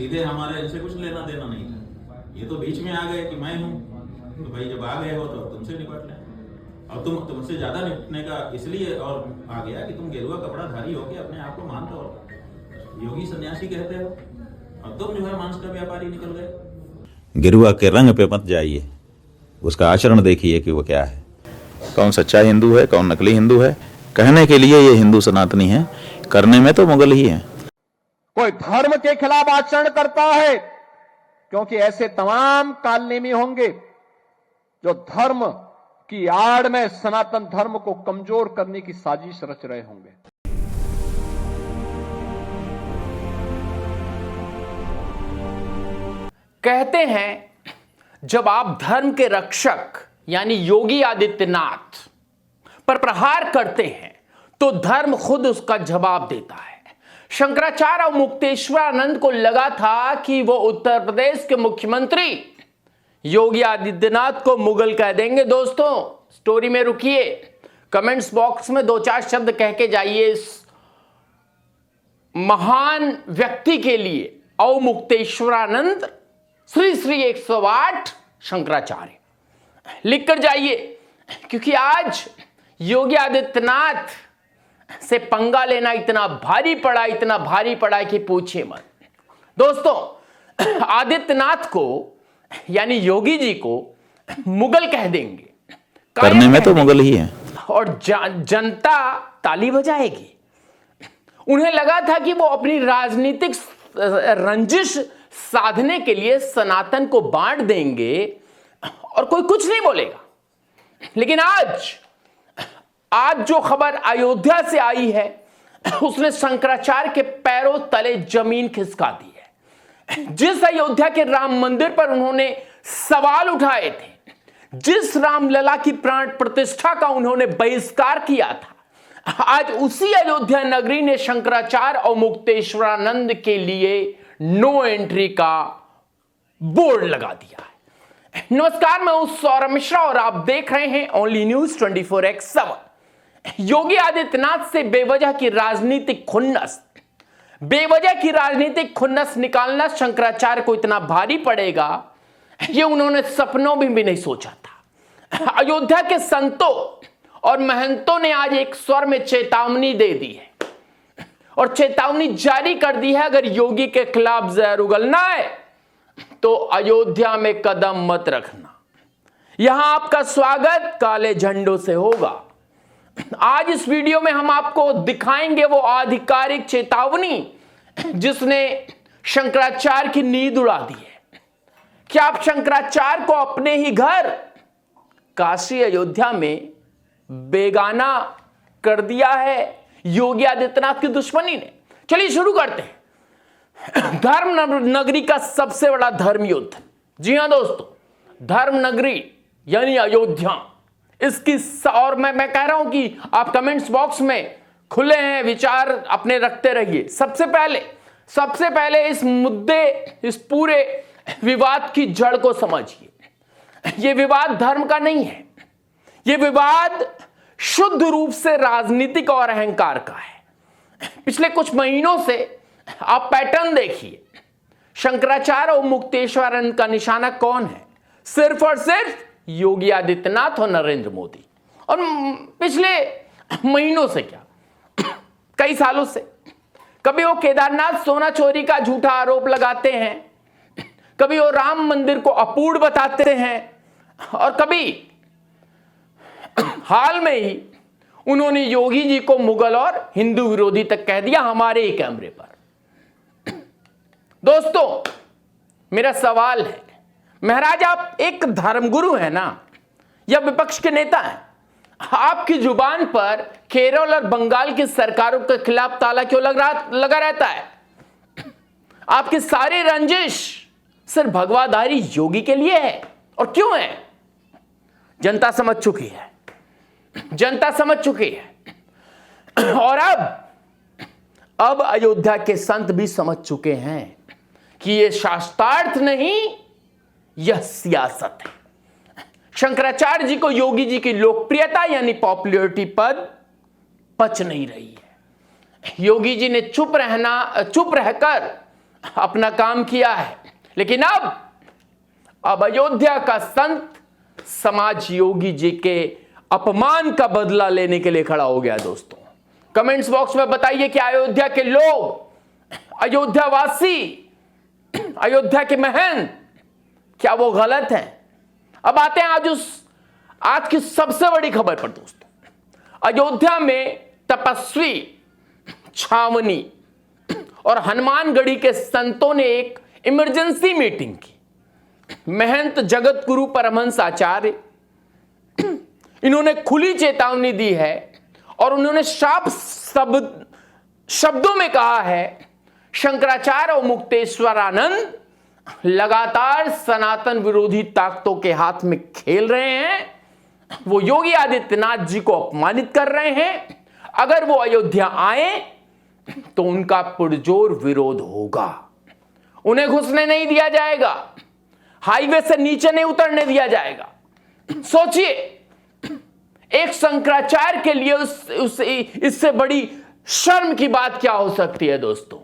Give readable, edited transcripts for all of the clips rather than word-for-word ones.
सीधे हमारे इनसे कुछ लेना देना नहीं था। ये तो बीच में आ गए कि मैं हूँ, तो भाई जब आ गए हो तो तुमसे निपट लें। और तुमसे ज्यादा निपटने का इसलिए और आ गया कि तुम गेरुआ कपड़ाधारी हो के अपने आप को मानते हो, योगी सन्यासी कहते हो, और तुम जो है मांस का व्यापारी निकल गए। गेरुआ के रंग पे मत जाइए, उसका आचरण देखिए कि वो क्या है, कौन सच्चा हिंदू है, कौन नकली हिंदू है। कहने के लिए ये हिंदू सनातनी है, करने में तो मुगल ही है। कोई धर्म के खिलाफ आचरण करता है, क्योंकि ऐसे तमाम कालनेमी होंगे जो धर्म की आड़ में सनातन धर्म को कमजोर करने की साजिश रच रहे होंगे। कहते हैं जब आप धर्म के रक्षक यानी योगी आदित्यनाथ पर प्रहार करते हैं तो धर्म खुद उसका जवाब देता है। शंकराचार्य और मुक्तेश्वरानंद को लगा था कि वो उत्तर प्रदेश के मुख्यमंत्री योगी आदित्यनाथ को मुगल कह देंगे। दोस्तों स्टोरी में रुकिए, कमेंट्स बॉक्स में 2-4 शब्द कह के जाइए इस महान व्यक्ति के लिए। अवमुक्तेश्वरानंद श्री श्री 108 शंकराचार्य लिख कर जाइए, क्योंकि आज योगी आदित्यनाथ से पंगा लेना इतना भारी पड़ा कि पूछिए मत। दोस्तों आदित्यनाथ को यानी योगी जी को मुगल कह देंगे, करने में तो मुगल ही है, और जनता ताली बजाएगी। उन्हें लगा था कि वो अपनी राजनीतिक रंजिश साधने के लिए सनातन को बांट देंगे और कोई कुछ नहीं बोलेगा। लेकिन आज जो खबर अयोध्या से आई है उसने शंकराचार्य के पैरों तले जमीन खिसका दी है। जिस अयोध्या के राम मंदिर पर उन्होंने सवाल उठाए थे, जिस रामलला की प्राण प्रतिष्ठा का उन्होंने बहिष्कार किया था, आज उसी अयोध्या नगरी ने शंकराचार्य और मुक्तेश्वरानंद के लिए नो एंट्री का बोर्ड लगा दिया है। नमस्कार, मैं हूं सौरभ मिश्रा और आप देख रहे हैं only news 24x7। Yogi Adityanath से बेवजह की राजनीतिक खुन्नस निकालना शंकराचार्य को इतना भारी पड़ेगा, ये उन्होंने सपनों में भी नहीं सोचा था। अयोध्या के संतों और महंतों ने आज एक स्वर में चेतावनी दे दी है और चेतावनी जारी कर दी है, अगर योगी के खिलाफ जहर उगलना है तो अयोध्या में कदम मत रखना। यहां आपका स्वागत काले झंडों से होगा। आज इस वीडियो में हम आपको दिखाएंगे वो आधिकारिक चेतावनी जिसने शंकराचार्य की नींद उड़ा दी है। क्या आप शंकराचार्य को अपने ही घर काशी अयोध्या में बेगाना कर दिया है योगी आदित्यनाथ की दुश्मनी ने? चलिए शुरू करते हैं। धर्म नगरी का सबसे बड़ा धर्म युद्ध। जी हां दोस्तों, धर्म नगरी यानी अयोध्या, इसकी और मैं कह रहा हूं कि आप कमेंट्स बॉक्स में खुले हैं, विचार अपने रखते रहिए। सबसे पहले इस मुद्दे, इस पूरे विवाद की जड़ को समझिए। यह विवाद धर्म का नहीं है, यह विवाद शुद्ध रूप से राजनीतिक और अहंकार का है। पिछले कुछ महीनों से आप पैटर्न देखिए, शंकराचार्य और मुक्तेश्वरानंद का निशाना कौन है? सिर्फ और सिर्फ योगी आदित्यनाथ और नरेंद्र मोदी। और पिछले महीनों से क्या, कई सालों से कभी वो केदारनाथ सोना चोरी का झूठा आरोप लगाते हैं, कभी वो राम मंदिर को अपूर्ण बताते हैं, और कभी हाल में ही उन्होंने योगी जी को मुगल और हिंदू विरोधी तक कह दिया हमारे ही कैमरे पर। दोस्तों मेरा सवाल है, महाराज आप एक धर्मगुरु है ना, या विपक्ष के नेता हैं? आपकी जुबान पर केरल और बंगाल की सरकारों के खिलाफ ताला क्यों लगा रहता है? आपकी सारी रंजिश सिर्फ भगवाधारी योगी के लिए है। और क्यों है? जनता समझ चुकी है। और अब अयोध्या के संत भी समझ चुके हैं कि यह शास्त्रार्थ नहीं, यह सियासत है। शंकराचार्य जी को योगी जी की लोकप्रियता यानी पॉपुलैरिटी पद पच नहीं रही है। योगी जी ने चुप रहकर अपना काम किया है, लेकिन अब अयोध्या का संत समाज योगी जी के अपमान का बदला लेने के लिए खड़ा हो गया। दोस्तों कमेंट्स बॉक्स में बताइए कि अयोध्या के लोग, अयोध्यावासी, अयोध्या के महंत, क्या वो गलत हैं? अब आते हैं आज की सबसे बड़ी खबर पर। दोस्तों अयोध्या में तपस्वी, छावनी और हनुमानगढ़ी के संतों ने एक इमरजेंसी मीटिंग की। महंत जगत गुरु परमहंस आचार्य, इन्होंने खुली चेतावनी दी है और उन्होंने साफ शब्दों में कहा है, शंकराचार्य और मुक्तेश्वरानंद लगातार सनातन विरोधी ताकतों के हाथ में खेल रहे हैं। वो योगी आदित्यनाथ जी को अपमानित कर रहे हैं। अगर वो अयोध्या आए तो उनका पुरजोर विरोध होगा। उन्हें घुसने नहीं दिया जाएगा, हाईवे से नीचे नहीं उतरने दिया जाएगा। सोचिए, एक शंकराचार्य के लिए इससे बड़ी शर्म की बात क्या हो सकती है? दोस्तों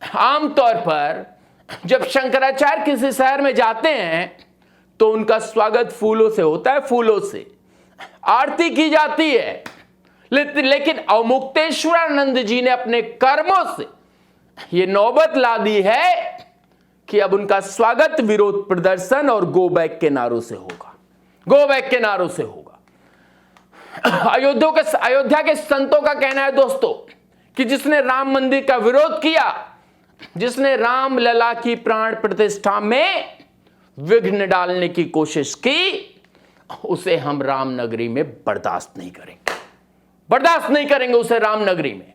आमतौर पर जब शंकराचार्य किसी शहर में जाते हैं तो उनका स्वागत फूलों से होता है, फूलों से आरती की जाती है। लेकिन अवमुक्तेश्वरानंद जी ने अपने कर्मों से यह नौबत ला दी है कि अब उनका स्वागत विरोध प्रदर्शन और गो बैक के नारों से होगा, गो बैक के नारों से होगा। अयोध्या के संतों का कहना है दोस्तों कि जिसने राम मंदिर का विरोध किया, जिसने राम लला की प्राण प्रतिष्ठा में विघ्न डालने की कोशिश की, उसे हम रामनगरी में बर्दाश्त नहीं करेंगे, बर्दाश्त नहीं करेंगे। उसे रामनगरी में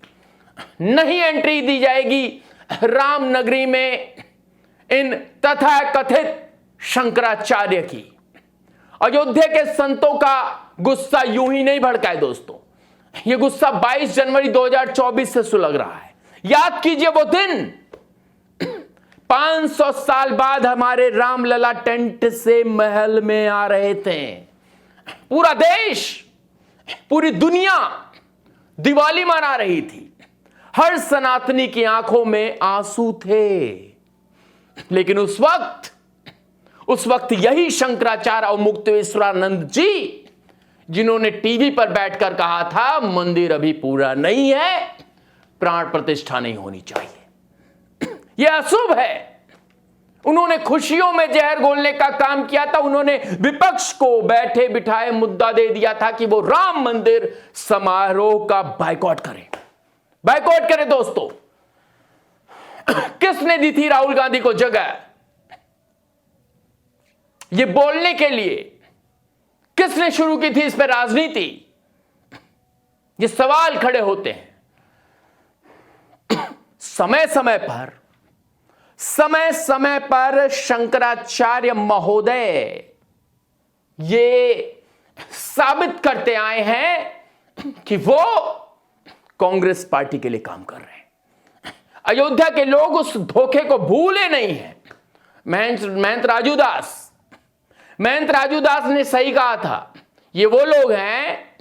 नहीं एंट्री दी जाएगी। रामनगरी में इन तथाकथित शंकराचार्य की। अयोध्या के संतों का गुस्सा यूं ही नहीं भड़का है दोस्तों, यह गुस्सा 22 जनवरी 2024 से सुलग रहा है। याद कीजिए वो दिन, 500 साल बाद हमारे रामलला टेंट से महल में आ रहे थे। पूरा देश, पूरी दुनिया दिवाली मना रही थी। हर सनातनी की आंखों में आंसू थे। लेकिन उस वक्त यही शंकराचार्य और मुक्तेश्वरानंद जी, जिन्होंने टीवी पर बैठकर कहा था मंदिर अभी पूरा नहीं है, प्राण प्रतिष्ठा नहीं होनी चाहिए, यह अशुभ है, उन्होंने खुशियों में जहर घोलने का काम किया था। उन्होंने विपक्ष को बैठे बिठाए मुद्दा दे दिया था कि वो राम मंदिर समारोह का बायकॉट करे। दोस्तों किसने दी थी राहुल गांधी को जगह ये बोलने के लिए? किसने शुरू की थी इस पर राजनीति? ये सवाल खड़े होते हैं। समय समय पर शंकराचार्य महोदय ये साबित करते आए हैं कि वो कांग्रेस पार्टी के लिए काम कर रहे हैं। अयोध्या के लोग उस धोखे को भूले नहीं हैं। महंत राजू दास ने सही कहा था, ये वो लोग हैं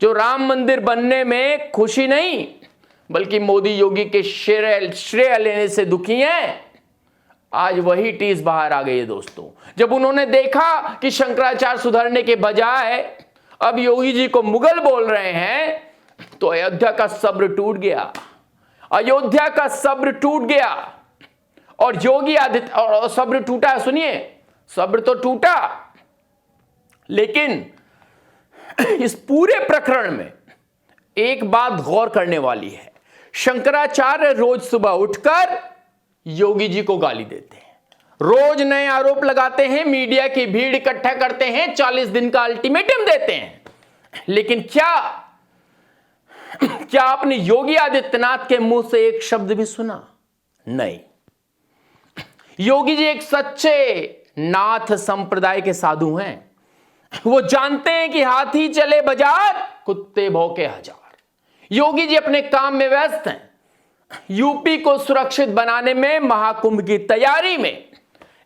जो राम मंदिर बनने में खुशी नहीं बल्कि मोदी योगी के श्रेय लेने से दुखी हैं। आज वही टीस बाहर आ गई है दोस्तों, जब उन्होंने देखा कि शंकराचार्य सुधरने के बजाय अब योगी जी को मुगल बोल रहे हैं, तो अयोध्या का सब्र टूट गया। अयोध्या का सब्र टूट गया और योगी आदित्य और सब्र टूटा। सुनिए, सब्र तो टूटा, लेकिन इस पूरे प्रकरण में एक बात गौर करने वाली है। शंकराचार्य रोज सुबह उठकर योगी जी को गाली देते हैं, रोज नए आरोप लगाते हैं, मीडिया की भीड़ इकट्ठा करते हैं, 40 दिन का अल्टीमेटम देते हैं। लेकिन क्या आपने योगी आदित्यनाथ के मुंह से एक शब्द भी सुना? नहीं। योगी जी एक सच्चे नाथ संप्रदाय के साधु हैं। वो जानते हैं कि हाथी चले बाजार, कुत्ते भौंके हजार। योगी जी अपने काम में व्यस्त हैं, यूपी को सुरक्षित बनाने में, महाकुंभ की तैयारी में।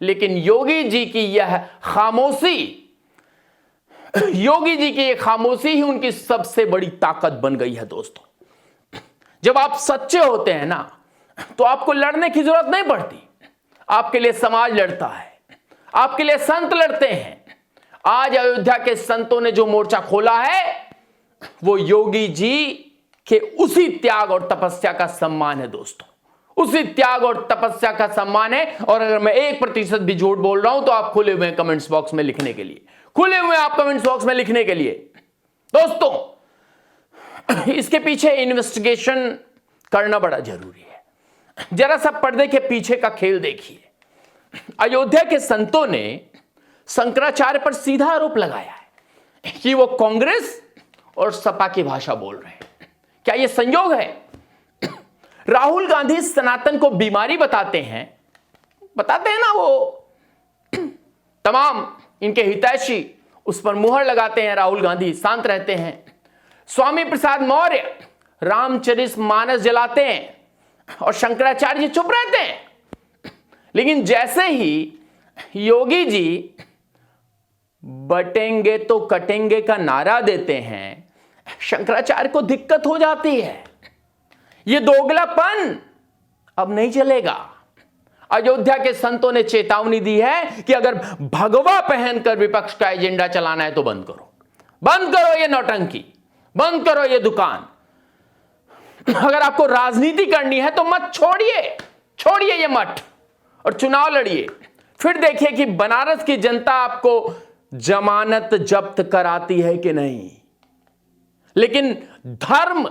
लेकिन योगी जी की यह खामोशी ही उनकी सबसे बड़ी ताकत बन गई है दोस्तों। जब आप सच्चे होते हैं ना, तो आपको लड़ने की जरूरत नहीं पड़ती। आपके लिए समाज लड़ता है, आपके लिए संत लड़ते हैं। आज अयोध्या के संतों ने जो मोर्चा खोला है वो योगी जी के उसी त्याग और तपस्या का सम्मान है दोस्तों, उसी त्याग और तपस्या का सम्मान है। और अगर मैं 1% भी झूठ बोल रहा हूं तो आप खुले हुए हैं कमेंट्स बॉक्स में लिखने के लिए, खुले हुए आप कमेंट्स बॉक्स में लिखने के लिए। दोस्तों इसके पीछे इन्वेस्टिगेशन करना बड़ा जरूरी है। जरा सा पर्दे के पीछे का खेल देखिए। अयोध्या के संतों ने शंकराचार्य पर सीधा आरोप लगाया है कि वो कांग्रेस और सपा की भाषा बोल रहे हैं। क्या यह संयोग है? राहुल गांधी सनातन को बीमारी बताते हैं ना, वो तमाम इनके हितैषी उस पर मुहर लगाते हैं। राहुल गांधी शांत रहते हैं। स्वामी प्रसाद मौर्य रामचरितमानस जलाते हैं और शंकराचार्य जी चुप रहते हैं। लेकिन जैसे ही योगी जी बटेंगे तो कटेंगे का नारा देते हैं, शंकराचार्य को दिक्कत हो जाती है। यह दोगलापन अब नहीं चलेगा। अयोध्या के संतों ने चेतावनी दी है कि अगर भगवा पहनकर विपक्ष का एजेंडा चलाना है तो बंद करो ये नौटंकी, बंद करो ये दुकान। अगर आपको राजनीति करनी है तो मत छोड़िए ये मठ और चुनाव लड़िए। फिर देखिए कि बनारस की जनता आपको जमानत जब्त कराती है कि नहीं। लेकिन धर्म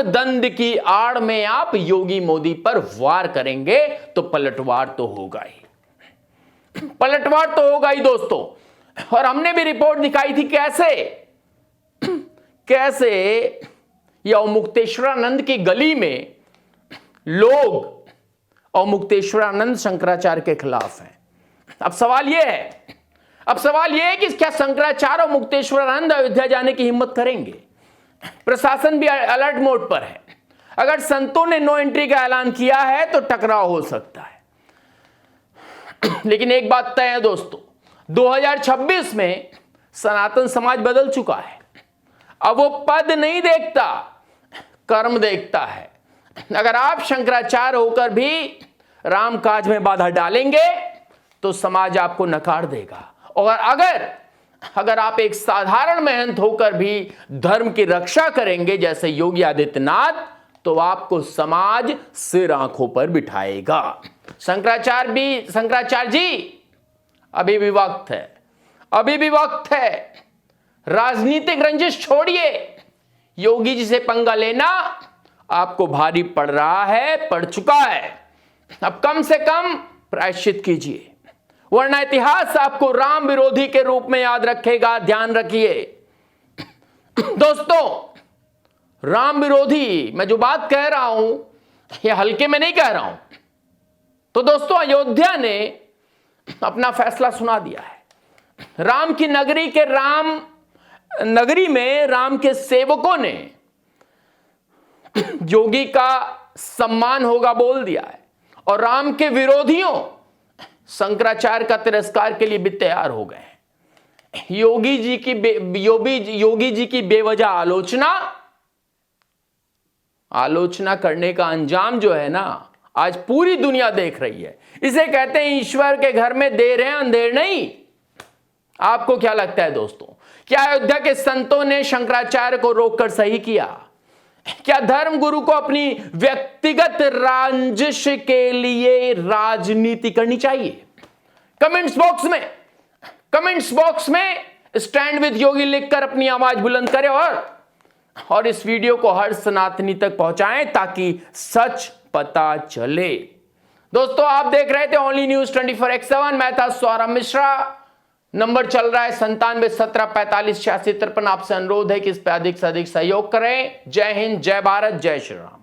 दंड की आड़ में आप योगी मोदी पर वार करेंगे तो पलटवार तो होगा ही दोस्तों। और हमने भी रिपोर्ट दिखाई थी कैसे ये अवमुक्तेश्वरानंद की गली में लोग अवमुक्तेश्वरानंद शंकराचार्य के खिलाफ हैं। अब सवाल यह है कि क्या शंकराचार्य और मुक्तेश्वरानंद अयोध्या जाने की हिम्मत करेंगे? प्रशासन भी अलर्ट मोड पर है। अगर संतों ने नो एंट्री का ऐलान किया है तो टकराव हो सकता है। लेकिन एक बात तय है दोस्तों, 2026 में सनातन समाज बदल चुका है। अब वो पद नहीं देखता, कर्म देखता है। अगर आप शंकराचार्य होकर भी रामकाज में बाधा डालेंगे तो समाज आपको नकार देगा। और अगर आप एक साधारण महंत होकर भी धर्म की रक्षा करेंगे जैसे योगी आदित्यनाथ, तो आपको समाज सिर आंखों पर बिठाएगा। शंकराचार्य जी अभी भी वक्त है। राजनीतिक रंजिश छोड़िए। योगी जी से पंगा लेना आपको भारी पड़ चुका है। अब कम से कम प्रायश्चित कीजिए, वरना इतिहास आपको राम विरोधी के रूप में याद रखेगा। ध्यान रखिए दोस्तों, राम विरोधी मैं जो बात कह रहा हूं यह हल्के में नहीं कह रहा हूं। तो दोस्तों अयोध्या ने अपना फैसला सुना दिया है। राम की नगरी में राम के सेवकों ने योगी का सम्मान होगा बोल दिया है और राम के विरोधियों शंकराचार्य का तिरस्कार के लिए भी तैयार हो गए हैं। योगी जी की बेवजह आलोचना करने का अंजाम जो है ना, आज पूरी दुनिया देख रही है। इसे कहते हैं ईश्वर के घर में देर है अंधेर नहीं। आपको क्या लगता है दोस्तों, क्या अयोध्या के संतों ने शंकराचार्य को रोककर सही किया? क्या धर्म गुरु को अपनी व्यक्तिगत रंजिश के लिए राजनीति करनी चाहिए? कमेंट्स बॉक्स में स्टैंड विद योगी लिखकर अपनी आवाज बुलंद करें और इस वीडियो को हर सनातनी तक पहुंचाएं ताकि सच पता चले। दोस्तों आप देख रहे थे ओनली न्यूज 24x7। मैं था सौरभ मिश्रा। नंबर चल रहा है 9717458653। आपसे अनुरोध है कि इस पर अधिक से अधिक सहयोग करें। जय हिंद, जय भारत, जय श्री राम।